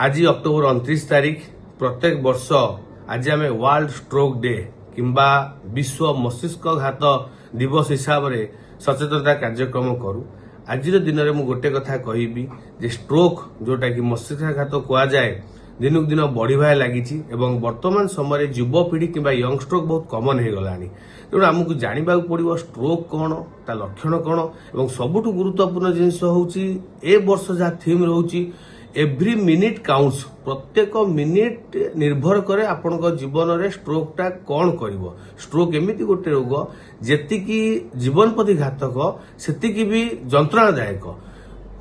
आज अक्टोबर 29 तारीख प्रत्येक वर्ष आज आम वर्ल्ड स्ट्रोक डे किंबा विश्व मस्तिष्कघात दिवस हिसाब से सचेतनता कार्यक्रम करूँ। आज दिन में मुझे गोटे कथा कहबी जे स्ट्रोक जोटा कि मस्तिष्कघात कहुए दिन दिन बढ़िबा लगी वर्तमान समय युवपीढ़ी किंबा यंग स्ट्रोक बहुत कमन हो गलानी। तेणु आमको जानवा पड़ो स्ट्रोक कौन ता लक्षण कौन और सबुठ गुरुत्वपूर्ण जिनस हूँ ए वर्ष जहाँ थीम रोचे एव्री मिनिट काउंट्स। प्रत्येक मिनिट निर्भर करे आपण जीवन में स्ट्रोकटा कौन करिवो। स्ट्रोक एमती गोटे रोग जेतिकी जीवन प्रति घातक सेतिकी भी जंत्रणादायक।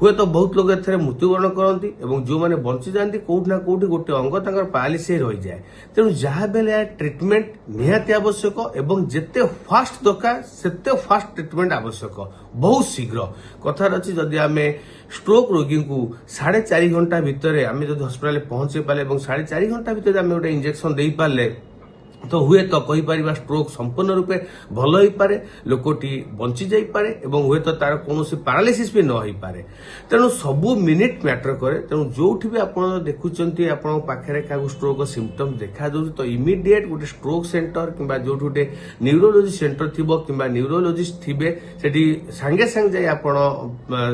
हुए तो बहुत लोग एथरे मृत्युवरण करती और जो मैंने बंची जाती कौट ना कौटी गोटे अंग तंकर पारालिसिस रही जाए। तेणु जहाँ बेले ट्रिटमेंट निहाती आवश्यक एवं जेते फास्ट दरकार सेते फास्ट ट्रिटमेंट आवश्यक बहुत शीघ्र। कथार अच्छी जदि आम स्ट्रोक रोगी को 4.5 घंटा भितर आम जो हस्पिटाल पहुंचे पारे और 4.5 घंटा भितर आम गोटे इंजेक्शन दे पारे तो हुए तो कहीपर स्ट्रोक संपूर्ण रूपे भल हो पारे, लोकटी बंची जाई पारे और हुए तो तार कौन पारालिसिस भी न हो पारे। तेणु सबू मिनिट मैटर करे। तेणु जो भी आप देखुंत पाखे क्या स्ट्रोक सिम्पटम देखा तो इमिडिएट गोटे स्ट्रोक सेंटर किंबा जो गोटे न्यूरोलोजी सेंटर थी कि न्यूरोलोजिस्ट थे सेठी सांगे सांगे जाए आप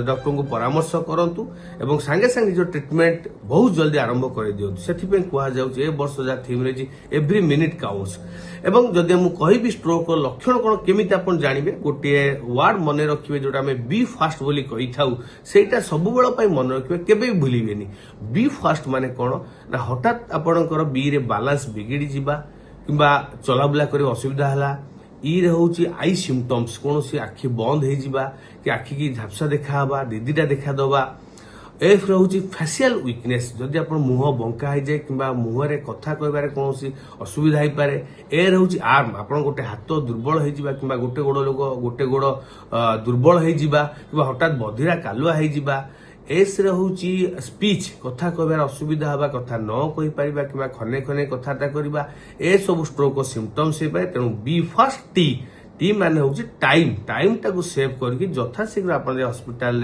डॉक्टर को परामर्श करंतु और सांगे सांगे निज ट्रिटमेंट बहुत जल्दी आरंभ कर दिंतु। से कहुए वर्ष जहाँ थीम रही एव्री मिनिट काउंट्स। एवं जदि मुझे कहबी स्ट्रोक लक्षण कौन केमी आप जानवे गोटे वार्ड मन रखिए जोटा आम बी फास्ट बोली कही था सेटा सब बेल मन रखिए केबे भूलिबेनी। बी फास्ट माने कौन ना हठात आपणकर बी रे बालांस बिगिड़ी जिबा किंबा चलाबुला करे असुविधा हला। ई रे होची आई सिम्पटम्स कौन सी आखि बंद हो जिबा कि आखि की झापसा देखा हबा दीदीटा देखा दबा। एफ रोचे फेसियल वीकनेस जदि आप मुह बंका हो जाए कि मुहर कथा कहबार कौन असुविधा हो पारे। ए रोचे आर्म आप गोटे हाथ दुर्बल हो कि गोटे गोड़ लोक गोटे गोड़ दुर्बल हो हठात बधिरा कालुआ हो। एस रोचे स्पीच कथा कहबार असुविधा हवा कथा न कही पार कि खने खने कथाटा करवा ए सब स्ट्रोक सिम्पटम्स हो पाए। तेणु बी फास्ट टी माने हूँ टाइम टाको सेव करके यथाशीघ्र आप हस्पिटाल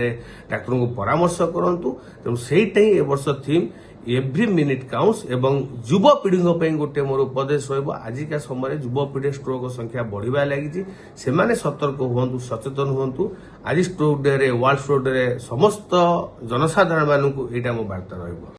डाक्तर को परामर्श करंतु। तेणु सेटा ही ए वर्ष थीम एव्री मिनिट काउंट्स एवं युवपीढ़ी गोटे मोर उपदेश रजिका समय युवपीढ़ी स्ट्रोक संख्या बढ़िबा लगी से सतर्क हूँ सचेतन हूँ। आज stroke day world stroke day समस्त जनसाधारण मानू यहाँ मो बार्ता रही।